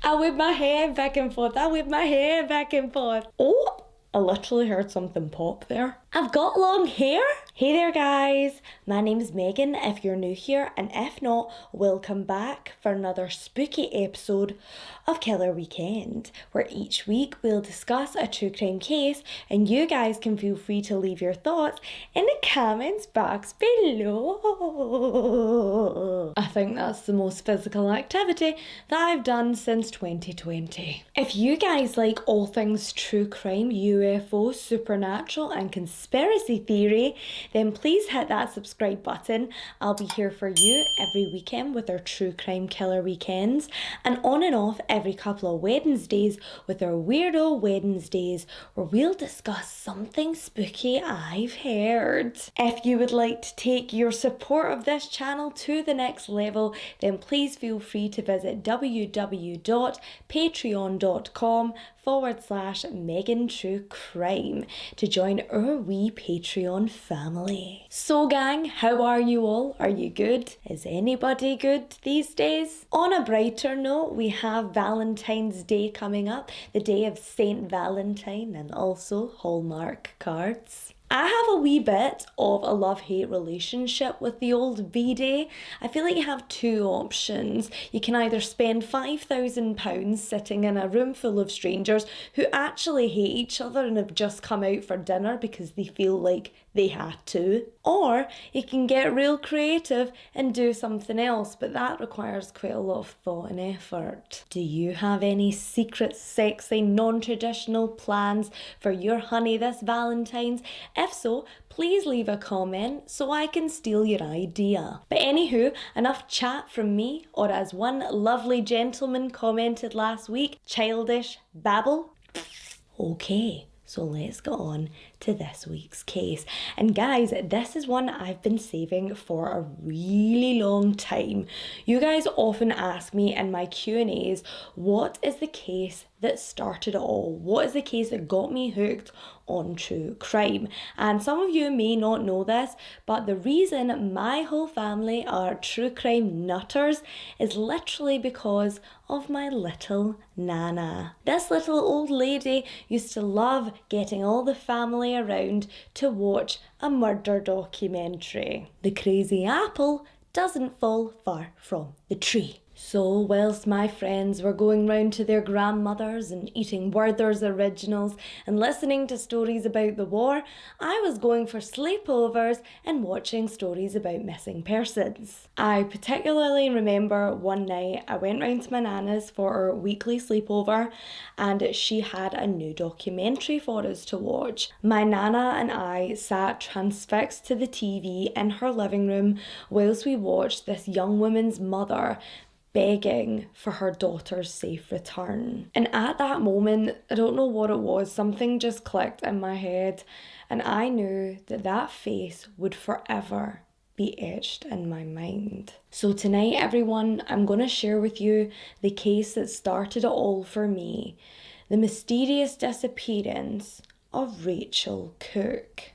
I whip my head back and forth. I whip my head back and forth. Oh, I literally heard something pop there. I've got long hair. Hey there guys, my name's Megan if you're new here, and if not, welcome back for another spooky episode of Killer Weekend, where each week we'll discuss a true crime case and you guys can feel free to leave your thoughts in the comments box below. I think that's the most physical activity that I've done since 2020. If you guys like all things true crime, UFO, supernatural and conspiracy theory, then please hit that subscribe button. I'll be here for you every weekend with our true crime killer weekends, and on and off every couple of Wednesdays with our weirdo Wednesdays, where we'll discuss something spooky I've heard. If you would like to take your support of this channel to the next level, then please feel free to visit www.patreon.com/Megan True Crime to join our wee Patreon family. So gang, how are you all? Are you good? Is anybody good these days? On a brighter note, we have Valentine's Day coming up, the day of Saint Valentine, and also Hallmark cards. I have a wee bit of a love-hate relationship with the old V-Day. I feel like you have two options. You can either spend £5,000 sitting in a room full of strangers who actually hate each other and have just come out for dinner because they feel like they had to, or you can get real creative and do something else, but that requires quite a lot of thought and effort. Do you have any secret, sexy, non-traditional plans for your honey this Valentine's? If so, please leave a comment so I can steal your idea. But anywho, enough chat from me, or as one lovely gentleman commented last week, childish babble. Okay. So let's go on to this week's case. And guys, this is one I've been saving for a really long time. You guys often ask me in my Q&As, what is the case that started it all? What is the case that got me hooked on true crime? And some of you may not know this, but the reason my whole family are true crime nutters is literally because of my little Nana. This little old lady used to love getting all the family around to watch a murder documentary. The crazy apple doesn't fall far from the tree. So whilst my friends were going round to their grandmothers and eating Werther's Originals and listening to stories about the war, I was going for sleepovers and watching stories about missing persons. I particularly remember one night I went round to my nana's for our weekly sleepover, and she had a new documentary for us to watch. My nana and I sat transfixed to the TV in her living room whilst we watched this young woman's mother begging for her daughter's safe return. And at that moment, I don't know what it was, something just clicked in my head, and I knew that that face would forever be etched in my mind. So tonight, everyone, I'm going to share with you the case that started it all for me, the mysterious disappearance of Rachel Cooke.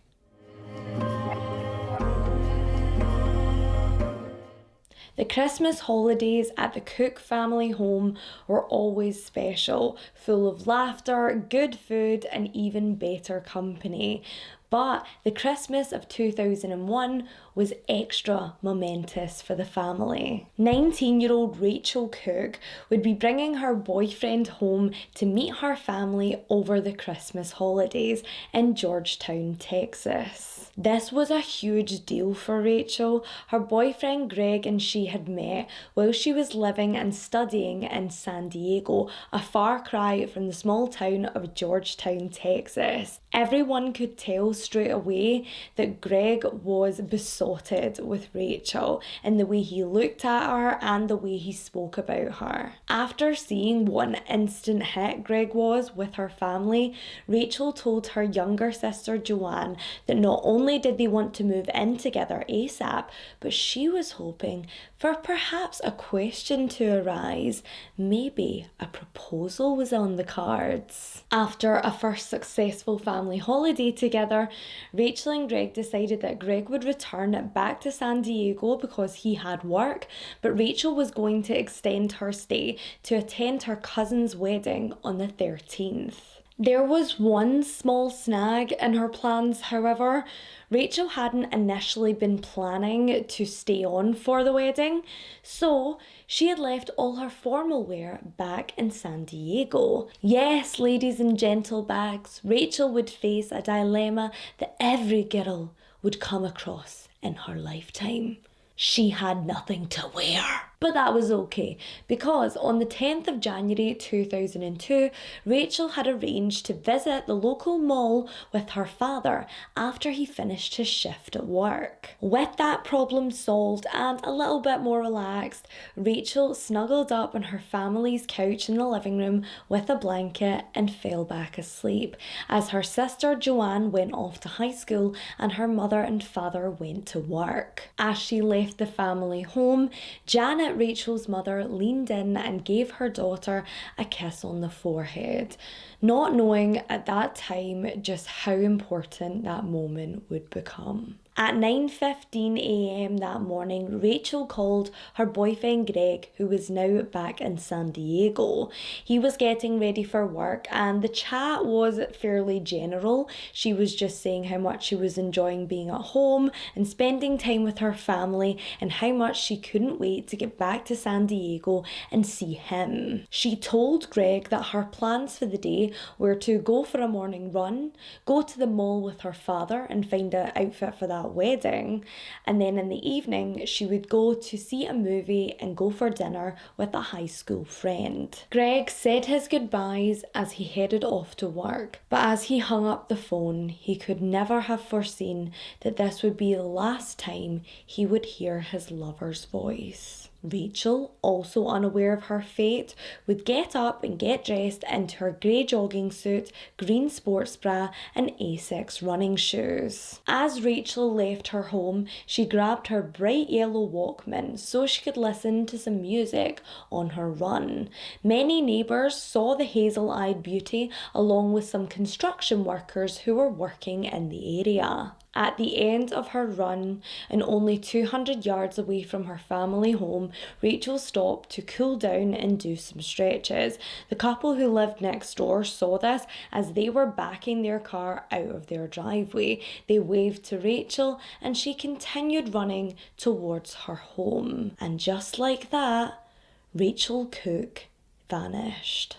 The Christmas holidays at the Cooke family home were always special, full of laughter, good food, and even better company. But the Christmas of 2001 was extra momentous for the family. 19-year-old Rachel Cooke would be bringing her boyfriend home to meet her family over the Christmas holidays in Georgetown, Texas. This was a huge deal for Rachel. Her boyfriend Greg and she had met while she was living and studying in San Diego, a far cry from the small town of Georgetown, Texas. Everyone could tell straight away that Greg was besotted with Rachel in the way he looked at her and the way he spoke about her. After seeing what an instant hit Greg was with her family, Rachel told her younger sister Joanne that not only did they want to move in together ASAP, but she was hoping for perhaps a question to arise. Maybe a proposal was on the cards. After a first successful family holiday together, Rachel and Greg decided that Greg would return back to San Diego because he had work, but Rachel was going to extend her stay to attend her cousin's wedding on the 13th. There was one small snag in her plans, however. Rachel hadn't initially been planning to stay on for the wedding, so she had left all her formal wear back in San Diego. Yes, ladies and gentlebags, Rachel would face a dilemma that every girl would come across in her lifetime. She had nothing to wear. But that was okay, because on the 10th of January 2002, Rachel had arranged to visit the local mall with her father after he finished his shift at work. With that problem solved and a little bit more relaxed, Rachel snuggled up on her family's couch in the living room with a blanket and fell back asleep, as her sister Joanne went off to high school and her mother and father went to work. As she left the family home, Janet, Rachel's mother, leaned in and gave her daughter a kiss on the forehead, not knowing at that time just how important that moment would become. At 9:15 a.m. that morning, Rachel called her boyfriend Greg, who was now back in San Diego. He was getting ready for work and the chat was fairly general. She was just saying how much she was enjoying being at home and spending time with her family and how much she couldn't wait to get back to San Diego and see him. She told Greg that her plans for the day were to go for a morning run, go to the mall with her father and find an outfit for that wedding, and then in the evening she would go to see a movie and go for dinner with a high school friend. Greg said his goodbyes as he headed off to work, but as he hung up the phone, he could never have foreseen that this would be the last time he would hear his lover's voice. Rachel, also unaware of her fate, would get up and get dressed into her grey jogging suit, green sports bra and Asics running shoes. As Rachel left her home, she grabbed her bright yellow Walkman so she could listen to some music on her run. Many neighbours saw the hazel-eyed beauty along with some construction workers who were working in the area. At the end of her run, and only 200 yards away from her family home, Rachel stopped to cool down and do some stretches. The couple who lived next door saw this as they were backing their car out of their driveway. They waved to Rachel and she continued running towards her home. And just like that, Rachel Cooke vanished.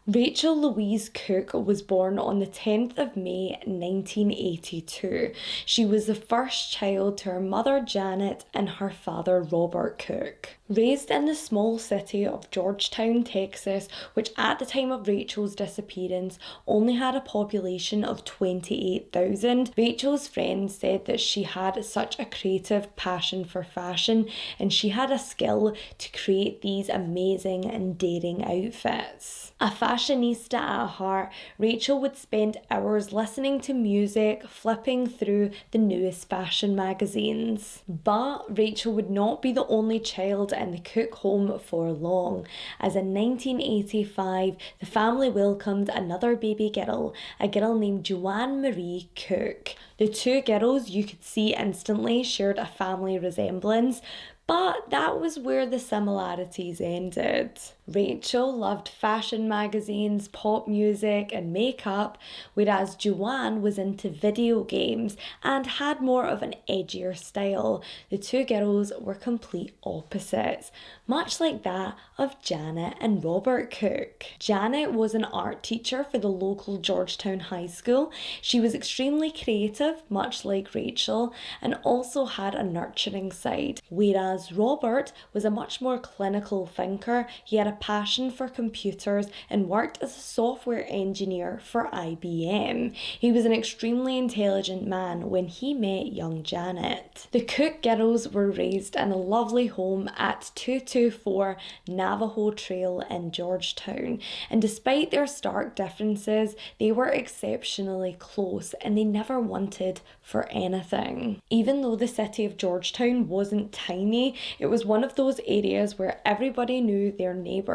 Rachel Louise Cooke was born on the 10th of May 1982. She was the first child to her mother Janet and her father Robert Cooke. Raised in the small city of Georgetown, Texas, which at the time of Rachel's disappearance only had a population of 28,000, Rachel's friends said that she had such a creative passion for fashion and she had a skill to create these amazing and daring outfits. A fashionista at heart, Rachel would spend hours listening to music, flipping through the newest fashion magazines. But Rachel would not be the only child in the Cooke home for long, as in 1985 the family welcomed another baby girl, a girl named Joanne Marie Cooke. The two girls, you could see instantly, shared a family resemblance, but that was where the similarities ended. Rachel loved fashion magazines, pop music and makeup, whereas Joanne was into video games and had more of an edgier style. The two girls were complete opposites, much like that of Janet and Robert Cooke. Janet was an art teacher for the local Georgetown High School. She was extremely creative, much like Rachel, and also had a nurturing side, whereas Robert was a much more clinical thinker. He had a passion for computers and worked as a software engineer for IBM. He was an extremely intelligent man when he met young Janet. The Cooke girls were raised in a lovely home at 224 Navajo Trail in Georgetown, and despite their stark differences, they were exceptionally close and they never wanted for anything. Even though the city of Georgetown wasn't tiny, it was one of those areas where everybody knew their neighbours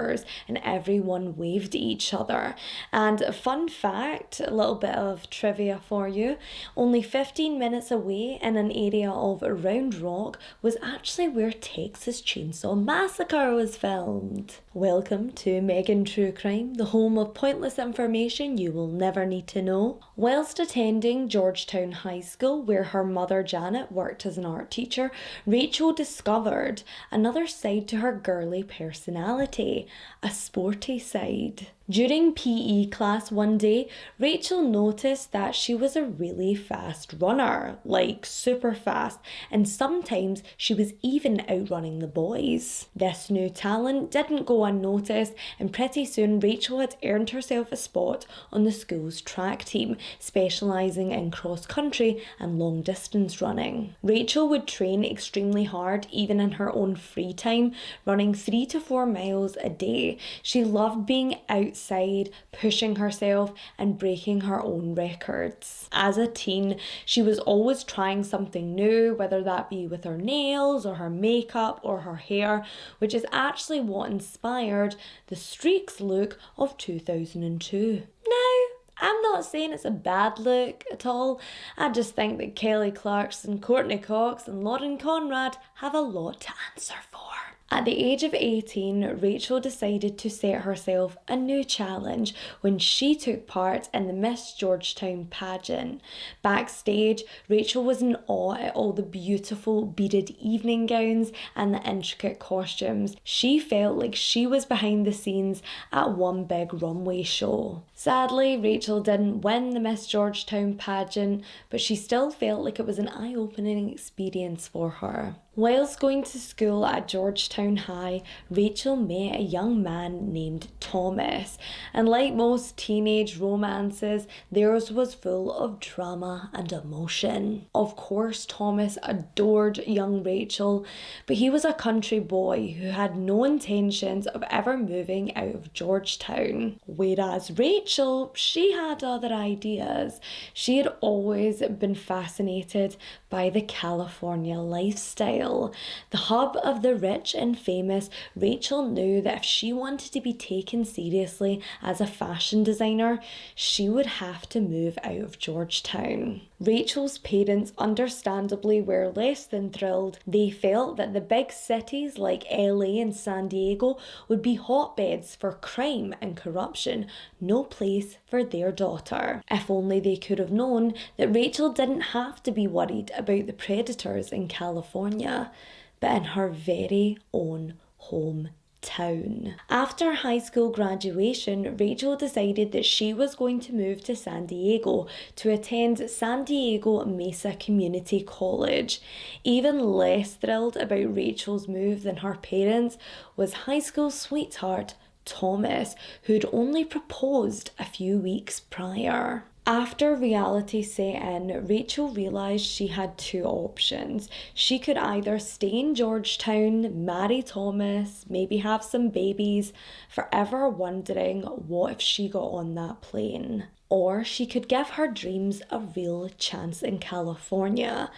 and everyone waved at each other. And a fun fact, a little bit of trivia for you, only 15 minutes away in an area of Round Rock was actually where Texas Chainsaw Massacre was filmed. Welcome to Megan True Crime, the home of pointless information you will never need to know. Whilst attending Georgetown High School, where her mother Janet worked as an art teacher, Rachel discovered another side to her girly personality, a sporty side. During PE class one day, Rachel noticed that she was a really fast runner, like super fast, and sometimes she was even outrunning the boys. This new talent didn't go unnoticed, and pretty soon Rachel had earned herself a spot on the school's track team, specialising in cross-country and long-distance running. Rachel would train extremely hard even in her own free time, running 3 to 4 miles a day. She loved being outside, pushing herself and breaking her own records. As a teen, she was always trying something new, whether that be with her nails or her makeup or her hair, which is actually what inspired the Streaks look of 2002. Now, I'm not saying it's a bad look at all. I just think that Kelly Clarkson, Courtney Cox and Lauren Conrad have a lot to answer for. At the age of 18, Rachel decided to set herself a new challenge when she took part in the Miss Georgetown pageant. Backstage, Rachel was in awe at all the beautiful beaded evening gowns and the intricate costumes. She felt like she was behind the scenes at one big runway show. Sadly, Rachel didn't win the Miss Georgetown pageant, but she still felt like it was an eye-opening experience for her. Whilst going to school at Georgetown High, Rachel met a young man named Thomas, and like most teenage romances, theirs was full of drama and emotion. Of course, Thomas adored young Rachel, but he was a country boy who had no intentions of ever moving out of Georgetown. Whereas Rachel, she had other ideas. She had always been fascinated by the California lifestyle. The hub of the rich and famous, Rachel knew that if she wanted to be taken seriously as a fashion designer, she would have to move out of Georgetown. Rachel's parents understandably were less than thrilled. They felt that the big cities like LA and San Diego would be hotbeds for crime and corruption, no place for their daughter. If only they could have known that Rachel didn't have to be worried about the predators in California, but in her very own hometown. After high school graduation, Rachel decided that she was going to move to San Diego to attend San Diego Mesa Community College. Even less thrilled about Rachel's move than her parents was high school sweetheart Thomas, who'd only proposed a few weeks prior. After reality set in, Rachel realised she had two options. She could either stay in Georgetown, marry Thomas, maybe have some babies, forever wondering what if she got on that plane. Or she could give her dreams a real chance in California.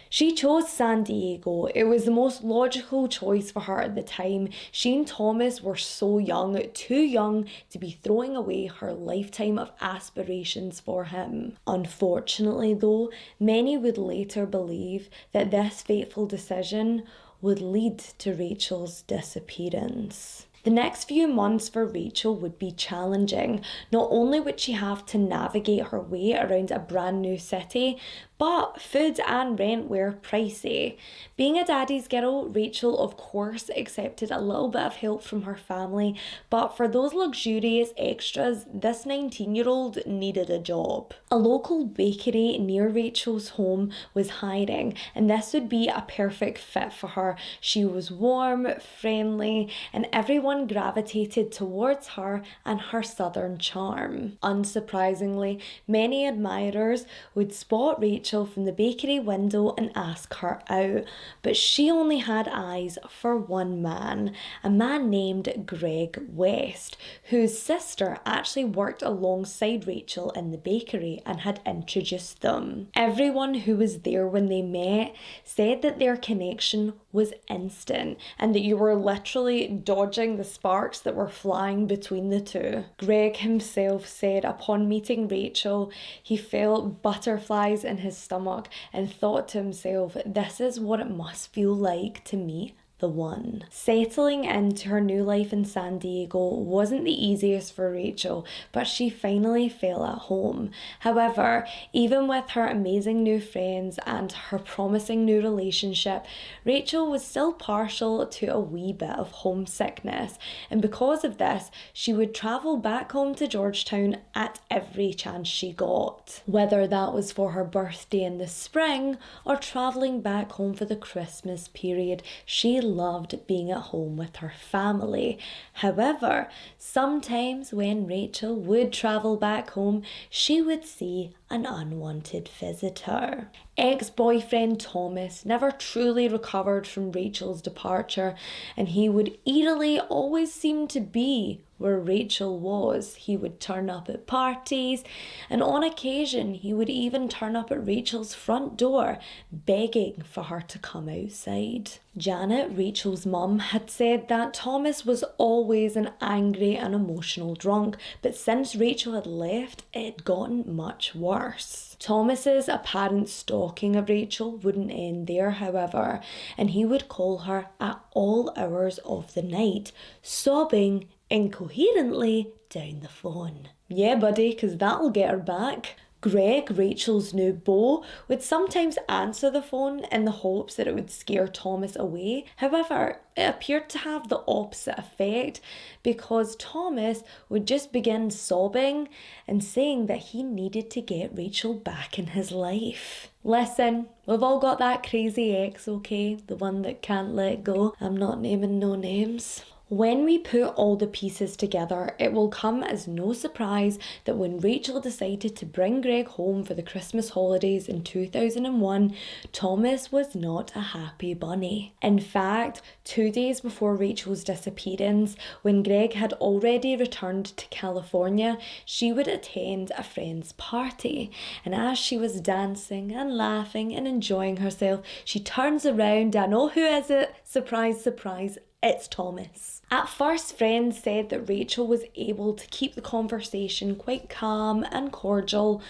She chose San Diego. It was the most logical choice for her at the time. She and Thomas were so young, too young to be throwing away her lifetime of aspirations for him. Unfortunately though, many would later believe that this fateful decision would lead to Rachel's disappearance. The next few months for Rachel would be challenging. Not only would she have to navigate her way around a brand new city, But food and rent were pricey. Being a daddy's girl, Rachel of course accepted a little bit of help from her family, but for those luxurious extras, this 19-year-old needed a job. A local bakery near Rachel's home was hiring, and this would be a perfect fit for her. She was warm, friendly, and everyone gravitated towards her and her southern charm. Unsurprisingly, many admirers would spot Rachel from the bakery window and ask her out, but she only had eyes for one man, a man named Greg West, whose sister actually worked alongside Rachel in the bakery and had introduced them. Everyone who was there when they met said that their connection was instant and that you were literally dodging the sparks that were flying between the two. Greg himself said upon meeting Rachel, he felt butterflies in his stomach and thought to himself, this is what it must feel like to meet the one. Settling into her new life in San Diego wasn't the easiest for Rachel, but she finally felt at home. However, even with her amazing new friends and her promising new relationship, Rachel was still partial to a wee bit of homesickness, and because of this, she would travel back home to Georgetown at every chance she got. Whether that was for her birthday in the spring or traveling back home for the Christmas period, she loved being at home with her family. However, sometimes when Rachel would travel back home, she would see an unwanted visitor. Ex-boyfriend Thomas never truly recovered from Rachel's departure, and he would eerily always seem to be where Rachel was. He would turn up at parties, and on occasion he would even turn up at Rachel's front door, begging for her to come outside. Janet, Rachel's mum, had said that Thomas was always an angry and emotional drunk, but since Rachel had left, it had gotten much worse. Thomas's apparent stalking of Rachel wouldn't end there, however, and he would call her at all hours of the night, sobbing incoherently down the phone. Yeah, buddy, 'cause that'll get her back. Greg, Rachel's new beau, would sometimes answer the phone in the hopes that it would scare Thomas away. However, it appeared to have the opposite effect, because Thomas would just begin sobbing and saying that he needed to get Rachel back in his life. Listen, we've all got that crazy ex, okay? The one that can't let go. I'm not naming no names. When we put all the pieces together, it will come as no surprise that when Rachel decided to bring Greg home for the Christmas holidays in 2001, Thomas was not a happy bunny. In fact, 2 days before Rachel's disappearance, when Greg had already returned to California, she would attend a friend's party. And as she was dancing and laughing and enjoying herself, she turns around and oh, who is it? Surprise, surprise. It's Thomas. At first, friends said that Rachel was able to keep the conversation quite calm and cordial,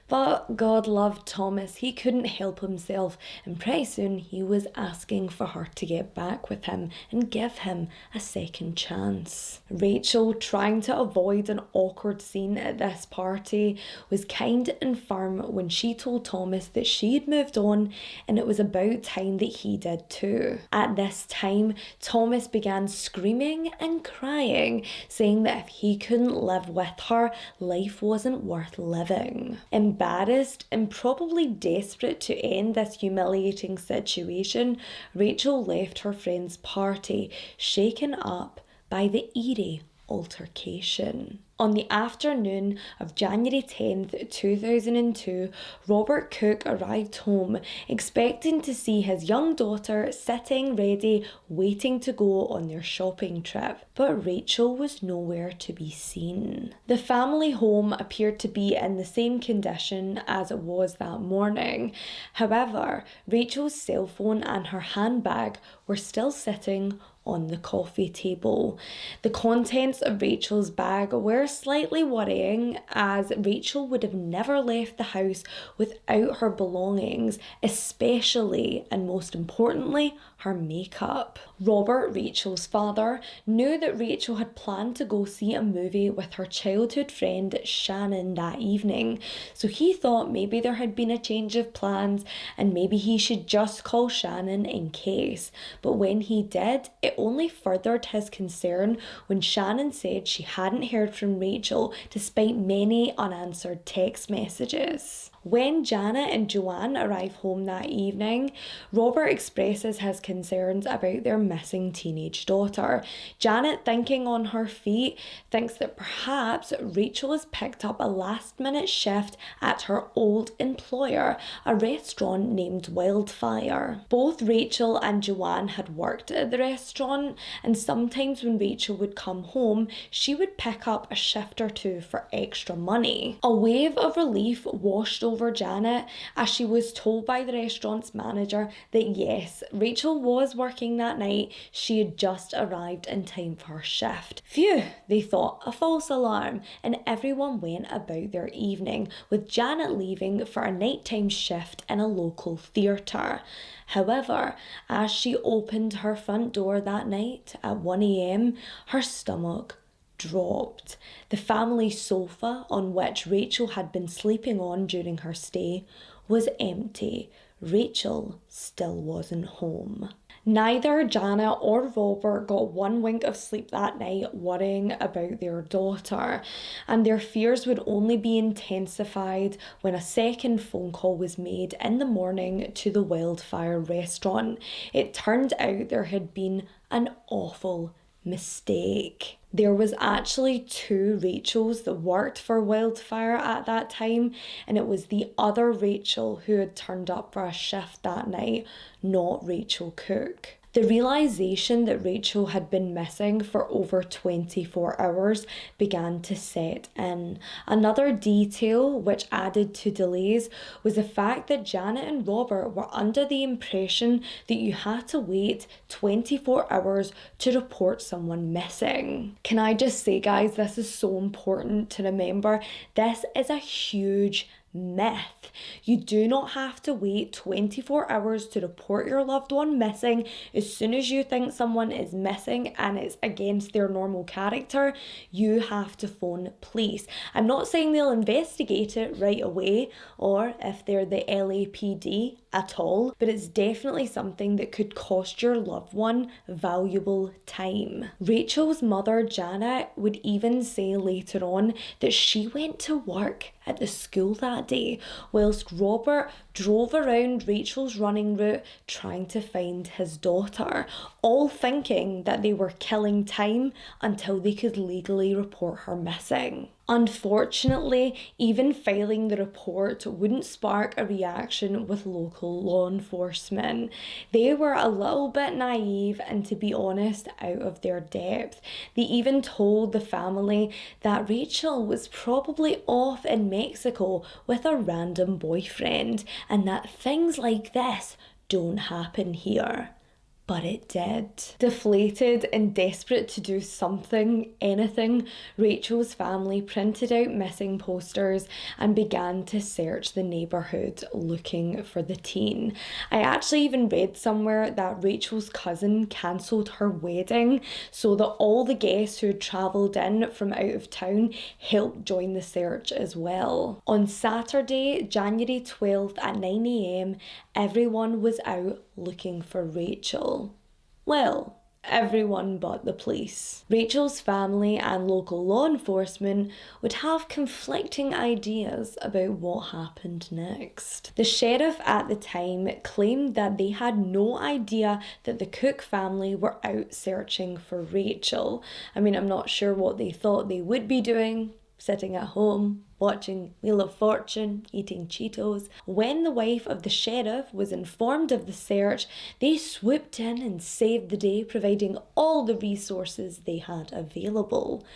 but God loved Thomas. He couldn't help himself, and pretty soon he was asking for her to get back with him and give him a second chance. Rachel, trying to avoid an awkward scene at this party, was kind and firm when she told Thomas that she had moved on and it was about time that he did too. At this time, Thomas began screaming and crying, saying that if he couldn't live with her, life wasn't worth living. Embarrassed and probably desperate to end this humiliating situation, Rachel left her friend's party, shaken up by the eerie altercation. On the afternoon of January 10th, 2002, Robert Cooke arrived home, expecting to see his young daughter sitting ready, waiting to go on their shopping trip. But Rachel was nowhere to be seen. The family home appeared to be in the same condition as it was that morning. However, Rachel's cell phone and her handbag were still sitting on the coffee table. The contents of Rachel's bag were slightly worrying, as Rachel would have never left the house without her belongings, especially and most importantly, her makeup. Robert, Rachel's father, knew that Rachel had planned to go see a movie with her childhood friend Shannon that evening, so he thought maybe there had been a change of plans and maybe he should just call Shannon in case. But when he did, it only furthered his concern when Shannon said she hadn't heard from Rachel despite many unanswered text messages. When Janet and Joanne arrive home that evening, Robert expresses his concerns about their missing teenage daughter. Janet, thinking on her feet, thinks that perhaps Rachel has picked up a last-minute shift at her old employer, a restaurant named Wildfire. Both Rachel and Joanne had worked at the restaurant, and sometimes when Rachel would come home, she would pick up a shift or two for extra money. A wave of relief washed over Janet as she was told by the restaurant's manager that yes, Rachel was working that night, she had just arrived in time for her shift. Phew, they thought, a false alarm, and everyone went about their evening, with Janet leaving for a nighttime shift in a local theatre. However, as she opened her front door that night at 1 a.m, her stomach dropped. The family sofa on which Rachel had been sleeping on during her stay was empty. Rachel still wasn't home. Neither Janet or Robert got one wink of sleep that night, worrying about their daughter, and their fears would only be intensified when a second phone call was made in the morning to the Wildfire restaurant. It turned out there had been an awful mistake. There was actually 2 Rachels that worked for Wildfire at that time, and it was the other Rachel who had turned up for a shift that night, not Rachel Cooke. The realisation that Rachel had been missing for over 24 hours began to set in. Another detail which added to delays was the fact that Janet and Robert were under the impression that you had to wait 24 hours to report someone missing. Can I just say, guys, this is so important to remember. This is a huge myth. You do not have to wait 24 hours to report your loved one missing. As soon as you think someone is missing and it's against their normal character, you have to phone police. I'm not saying they'll investigate it right away, or if they're the LAPD at all, but it's definitely something that could cost your loved one valuable time. Rachel's mother, Janet, would even say later on that she went to work at the school that day, whilst Robert drove around Rachel's running route trying to find his daughter, all thinking that they were killing time until they could legally report her missing. Unfortunately, even filing the report wouldn't spark a reaction with local law enforcement. They were a little bit naive and, to be honest, out of their depth. They even told the family that Rachel was probably off in Mexico with a random boyfriend and that things like this don't happen here. But it did. Deflated and desperate to do something, anything, Rachel's family printed out missing posters and began to search the neighbourhood looking for the teen. I actually even read somewhere that Rachel's cousin cancelled her wedding so that all the guests who had travelled in from out of town helped join the search as well. On Saturday, January 12th at 9 a.m, everyone was out looking for Rachel. Well, everyone but the police. Rachel's family and local law enforcement would have conflicting ideas about what happened next. The sheriff at the time claimed that they had no idea that the Cooke family were out searching for Rachel. I mean, I'm not sure what they thought they would be doing, sitting at home, watching Wheel of Fortune, eating Cheetos. When the wife of the sheriff was informed of the search, they swooped in and saved the day, providing all the resources they had available.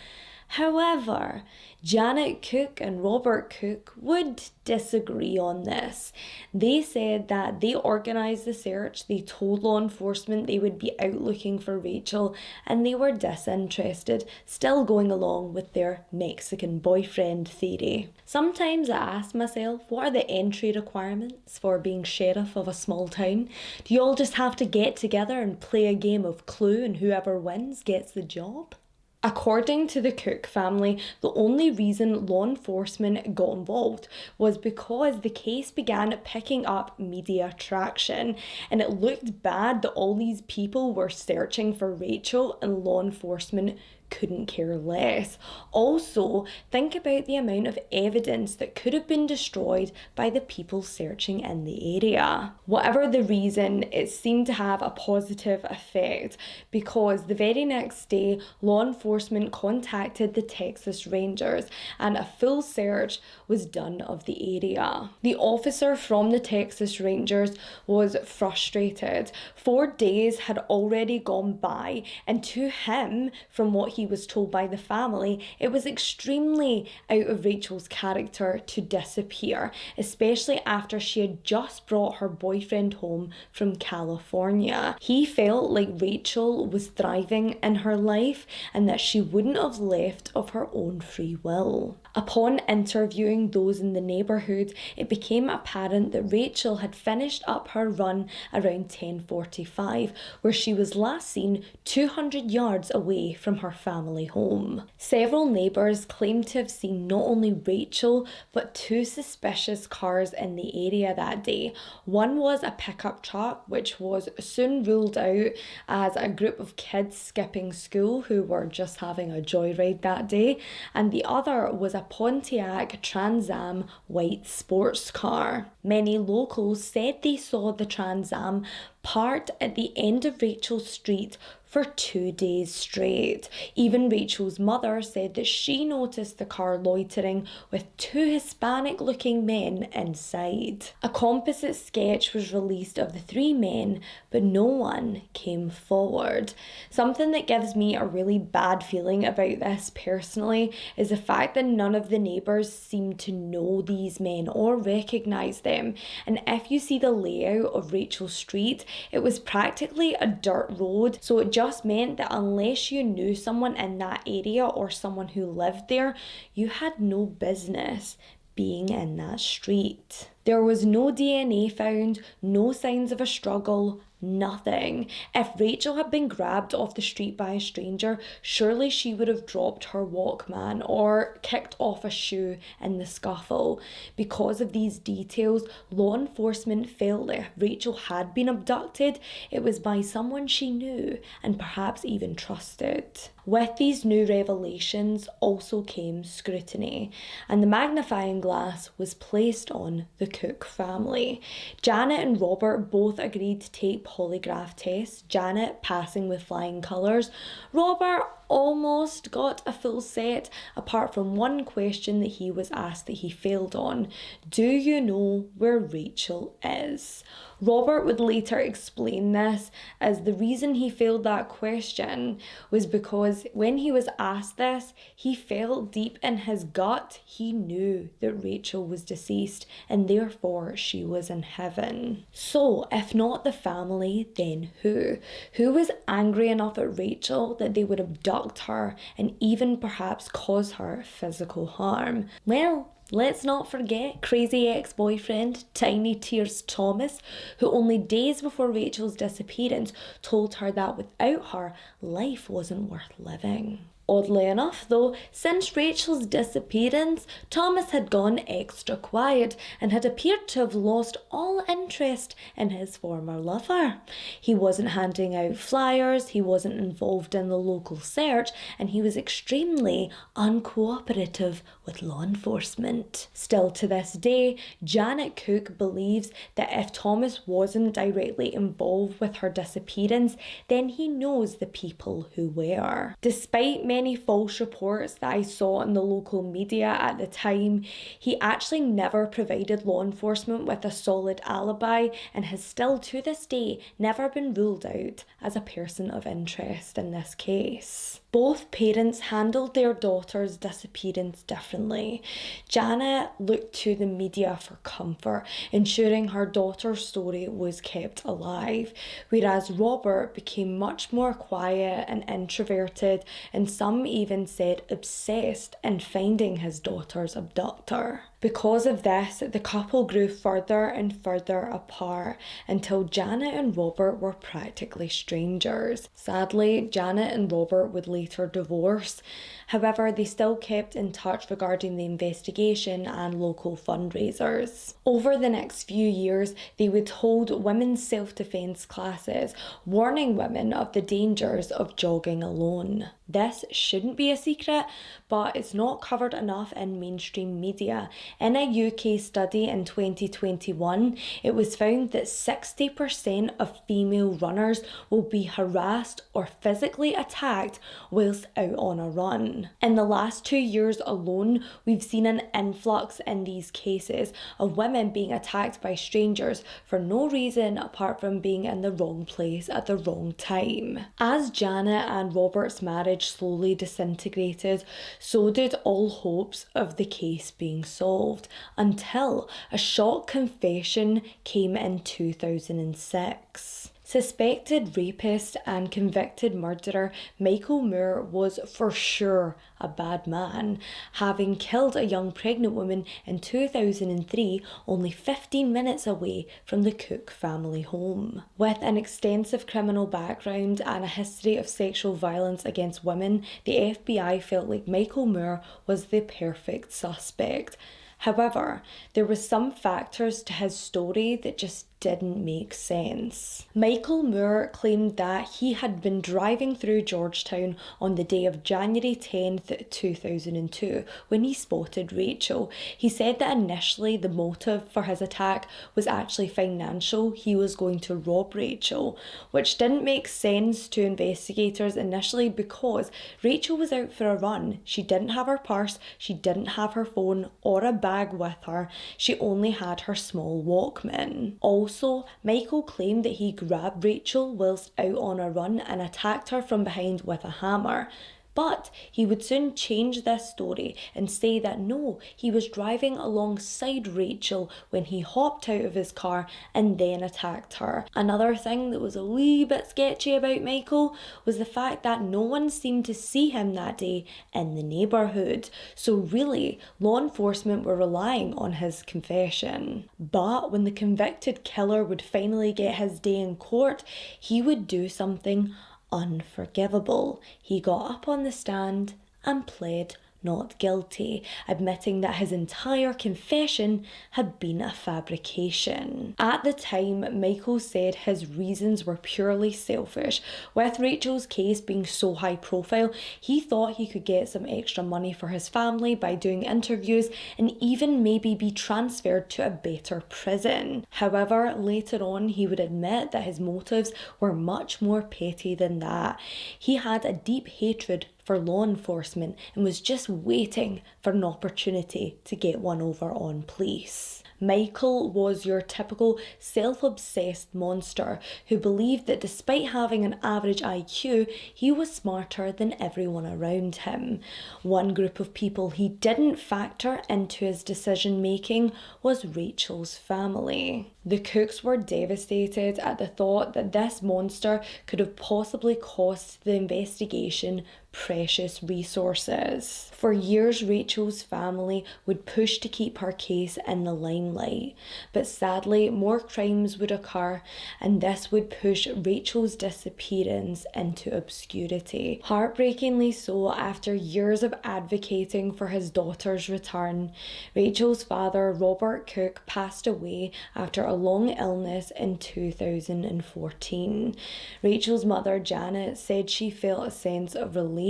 However, Janet Cooke and Robert Cooke would disagree on this. They said that they organised the search, they told law enforcement they would be out looking for Rachel, and they were disinterested, still going along with their Mexican boyfriend theory. Sometimes I ask myself, what are the entry requirements for being sheriff of a small town? Do you all just have to get together and play a game of Clue and whoever wins gets the job? According to the Cooke family, the only reason law enforcement got involved was because the case began picking up media traction, and it looked bad that all these people were searching for Rachel and law enforcement couldn't care less. Also, think about the amount of evidence that could have been destroyed by the people searching in the area. Whatever the reason, it seemed to have a positive effect because the very next day, law enforcement contacted the Texas Rangers and a full search was done of the area. The officer from the Texas Rangers was frustrated. 4 days had already gone by, and to him, from what he was told by the family, it was extremely out of Rachel's character to disappear, especially after she had just brought her boyfriend home from California. He felt like Rachel was thriving in her life and that she wouldn't have left of her own free will. Upon interviewing those in the neighbourhood, it became apparent that Rachel had finished up her run around 10:45, where she was last seen 200 yards away from her family home. Several neighbours claimed to have seen not only Rachel, but 2 suspicious cars in the area that day. One was a pickup truck, which was soon ruled out as a group of kids skipping school who were just having a joyride that day, and the other was a Pontiac Trans Am white sports car. Many locals said they saw the Trans Am parked at the end of Rachel's street for 2 days straight. Even Rachel's mother said that she noticed the car loitering with 2 Hispanic-looking men inside. A composite sketch was released of the 3 men, but no one came forward. Something that gives me a really bad feeling about this personally is the fact that none of the neighbours seem to know these men or recognise them. And if you see the layout of Rachel's street, it was practically a dirt road, so it just meant that unless you knew someone in that area or someone who lived there, you had no business being in that street. There was no DNA found, no signs of a struggle, nothing. If Rachel had been grabbed off the street by a stranger, surely she would have dropped her Walkman or kicked off a shoe in the scuffle. Because of these details, law enforcement felt that if Rachel had been abducted, it was by someone she knew and perhaps even trusted. With these new revelations also came scrutiny, and the magnifying glass was placed on the Cooke family. Janet and Robert both agreed to take polygraph tests, Janet passing with flying colours. Robert almost got a full set, apart from one question that he was asked that he failed on. Do you know where Rachel is? Robert would later explain this as the reason he failed that question was because when he was asked this, he felt deep in his gut he knew that Rachel was deceased and therefore she was in heaven. So if not the family, then who? Who was angry enough at Rachel that they would abduct her and even perhaps cause her physical harm? Well, let's not forget crazy ex-boyfriend Tiny Tears Thomas, who only days before Rachel's disappearance told her that without her, life wasn't worth living. Oddly enough though, since Rachel's disappearance, Thomas had gone extra quiet and had appeared to have lost all interest in his former lover. He wasn't handing out flyers, he wasn't involved in the local search, and he was extremely uncooperative with law enforcement. Still to this day, Janet Cooke believes that if Thomas wasn't directly involved with her disappearance, then he knows the people who were. Despite many false reports that I saw in the local media at the time, he actually never provided law enforcement with a solid alibi and has still to this day never been ruled out as a person of interest in this case. Both parents handled their daughter's disappearance differently. Janet looked to the media for comfort, ensuring her daughter's story was kept alive, whereas Robert became much more quiet and introverted, and some even said obsessed in finding his daughter's abductor. Because of this, the couple grew further and further apart until Janet and Robert were practically strangers. Sadly, Janet and Robert would later divorce. However, they still kept in touch regarding the investigation and local fundraisers. Over the next few years, they would hold women's self-defense classes, warning women of the dangers of jogging alone. This shouldn't be a secret, but it's not covered enough in mainstream media. In a UK study in 2021, it was found that 60% of female runners will be harassed or physically attacked whilst out on a run. In the last 2 years alone, we've seen an influx in these cases of women being attacked by strangers for no reason apart from being in the wrong place at the wrong time. As Janet and Robert's marriage slowly disintegrated, so did all hopes of the case being solved, until a shock confession came in 2006. Suspected rapist and convicted murderer Michael Moore was for sure a bad man, having killed a young pregnant woman in 2003, only 15 minutes away from the Cooke family home. With an extensive criminal background and a history of sexual violence against women, the FBI felt like Michael Moore was the perfect suspect. However, there were some factors to his story that just didn't make sense. Michael Moore claimed that he had been driving through Georgetown on the day of January 10th, 2002, when he spotted Rachel. He said that initially the motive for his attack was actually financial. He was going to rob Rachel, which didn't make sense to investigators initially because Rachel was out for a run. She didn't have her purse, she didn't have her phone or a bag with her. She only had her small Walkman. Also, Michael claimed that he grabbed Rachel whilst out on a run and attacked her from behind with a hammer. But he would soon change this story and say that no, he was driving alongside Rachel when he hopped out of his car and then attacked her. Another thing that was a wee bit sketchy about Michael was the fact that no one seemed to see him that day in the neighbourhood. So really, law enforcement were relying on his confession. But when the convicted killer would finally get his day in court, he would do something unforgivable. He got up on the stand and pled not guilty, admitting that his entire confession had been a fabrication. At the time, Michael said his reasons were purely selfish. With Rachel's case being so high profile, he thought he could get some extra money for his family by doing interviews and even maybe be transferred to a better prison. However, later on, he would admit that his motives were much more petty than that. He had a deep hatred for law enforcement and was just waiting for an opportunity to get one over on police. Michael was your typical self-obsessed monster who believed that despite having an average IQ, he was smarter than everyone around him. One group of people he didn't factor into his decision-making was Rachel's family. The Cookes were devastated at the thought that this monster could have possibly cost the investigation precious resources. For years, Rachel's family would push to keep her case in the limelight, but sadly, more crimes would occur, and this would push Rachel's disappearance into obscurity. Heartbreakingly so, after years of advocating for his daughter's return, Rachel's father, Robert Cooke, passed away after a long illness in 2014. Rachel's mother, Janet, said she felt a sense of relief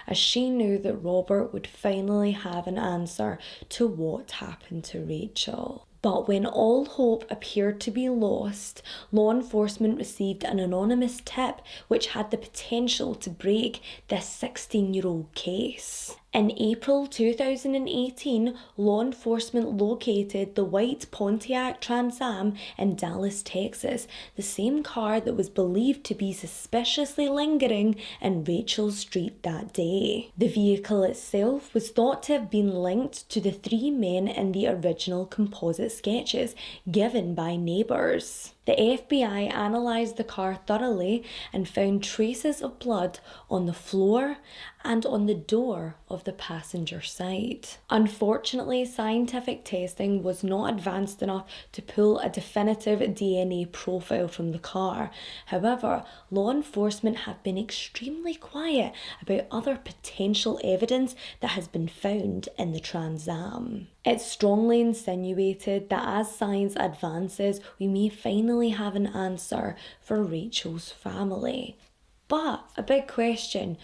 as she knew that Robert would finally have an answer to what happened to Rachel. But when all hope appeared to be lost, law enforcement received an anonymous tip which had the potential to break this 16-year-old case. In April 2018, law enforcement located the white Pontiac Trans Am in Dallas, Texas, the same car that was believed to be suspiciously lingering in Rachel Street that day. The vehicle itself was thought to have been linked to the three men in the original composite sketches given by neighbours. The FBI analysed the car thoroughly and found traces of blood on the floor and on the door of the passenger side. Unfortunately, scientific testing was not advanced enough to pull a definitive DNA profile from the car. However, law enforcement have been extremely quiet about other potential evidence that has been found in the Trans Am. It's strongly insinuated that as science advances, we may finally have an answer for Rachel's family. But a big question,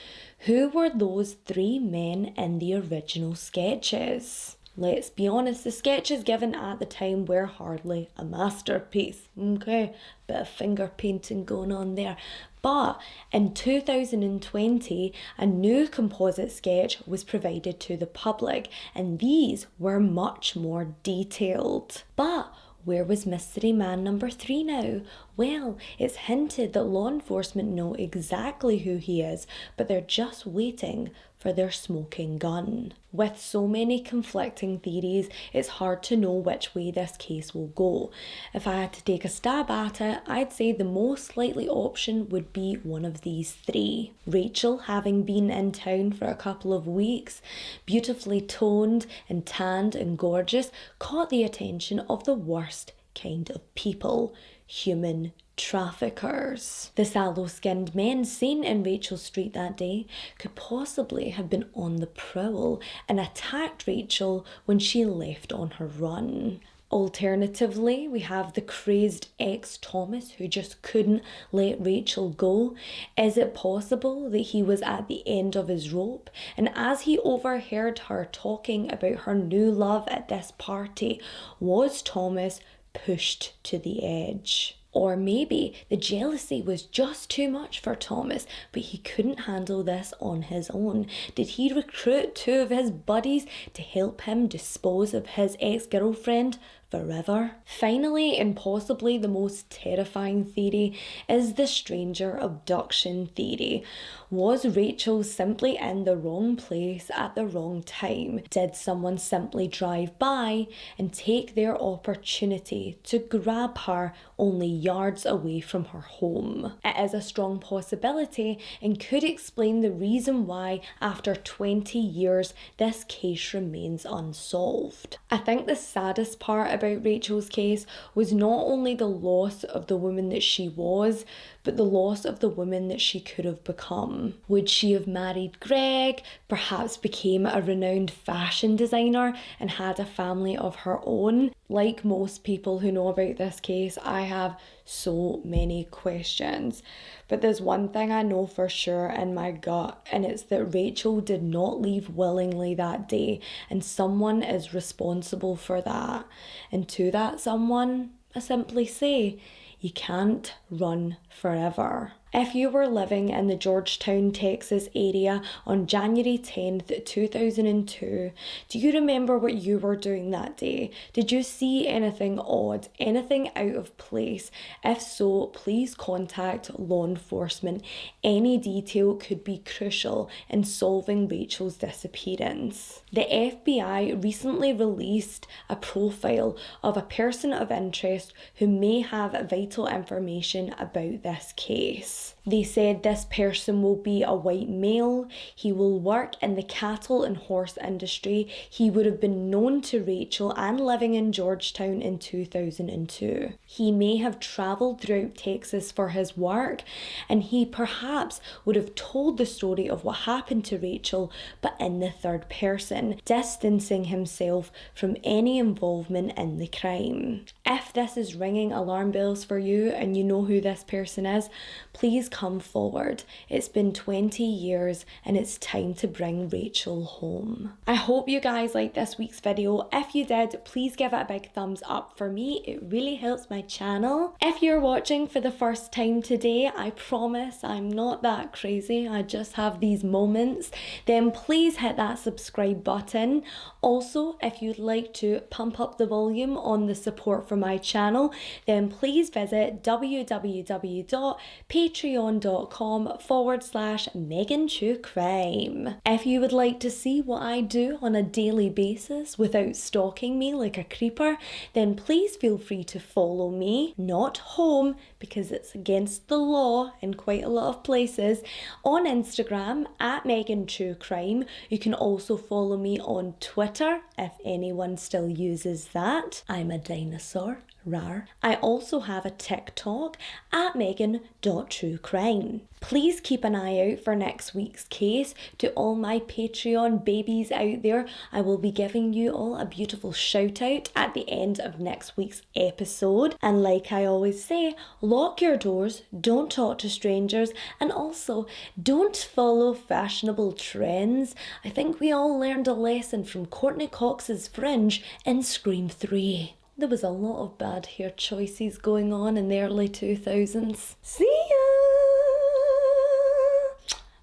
who were those three men in the original sketches? Let's be honest, the sketches given at the time were hardly a masterpiece. Okay, bit of finger painting going on there. But in 2020, a new composite sketch was provided to the public, and these were much more detailed. But where was mystery man number 3 now? Well, it's hinted that law enforcement know exactly who he is, but they're just waiting for their smoking gun. With so many conflicting theories, it's hard to know which way this case will go. If I had to take a stab at it, I'd say the most likely option would be one of these three. Rachel, having been in town for a couple of weeks, beautifully toned and tanned and gorgeous, caught the attention of the worst kind of people, human traffickers. The sallow-skinned men seen in Rachel Street that day could possibly have been on the prowl and attacked Rachel when she left on her run. Alternatively, we have the crazed ex-Thomas who just couldn't let Rachel go. Is it possible that he was at the end of his rope, and as he overheard her talking about her new love at this party, was Thomas pushed to the edge? Or maybe the jealousy was just too much for Thomas, but he couldn't handle this on his own. Did he recruit two of his buddies to help him dispose of his ex-girlfriend forever? Finally, and possibly the most terrifying theory, is the stranger abduction theory. Was Rachel simply in the wrong place at the wrong time? Did someone simply drive by and take their opportunity to grab her only yards away from her home? It is a strong possibility and could explain the reason why, after 20 years, this case remains unsolved. I think the saddest part about Rachel's case was not only the loss of the woman that she was, but the loss of the woman that she could have become. Would she have married Greg, perhaps became a renowned fashion designer and had a family of her own? Like most people who know about this case, I have so many questions. But there's one thing I know for sure in my gut, and it's that Rachel did not leave willingly that day, and someone is responsible for that. And to that someone, I simply say, you can't run forever. If you were living in the Georgetown, Texas area on January 10th, 2002, do you remember what you were doing that day? Did you see anything odd, anything out of place? If so, please contact law enforcement. Any detail could be crucial in solving Rachel's disappearance. The FBI recently released a profile of a person of interest who may have vital information about this case. They said this person will be a white male, he will work in the cattle and horse industry, he would have been known to Rachel and living in Georgetown in 2002. He may have travelled throughout Texas for his work, and he perhaps would have told the story of what happened to Rachel, but in the third person, distancing himself from any involvement in the crime. If this is ringing alarm bells for you and you know who this person is, please come forward. It's been 20 years and it's time to bring Rachel home. I hope you guys liked this week's video. If you did, please give it a big thumbs up for me. It really helps my channel. If you're watching for the first time today, I promise I'm not that crazy. I just have these moments. Then please hit that subscribe button. Also, if you'd like to pump up the volume on the support for my channel, then please visit www.patreon.com/MeganTrueCrime. If you would like to see what I do on a daily basis without stalking me like a creeper, then please feel free to follow me, not home because it's against the law in quite a lot of places, on Instagram at MeganTrueCrime. You can also follow me on Twitter if anyone still uses that. I'm a dinosaur. Rar. I also have a TikTok at Megan.truecrime. Please keep an eye out for next week's case. To all my Patreon babies out there, I will be giving you all a beautiful shout out at the end of next week's episode. And like I always say, lock your doors, don't talk to strangers, and also don't follow fashionable trends. I think we all learned a lesson from Courtney Cox's Fringe in Scream 3. There was a lot of bad hair choices going on in the early 2000s. See ya!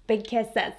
Big kisses.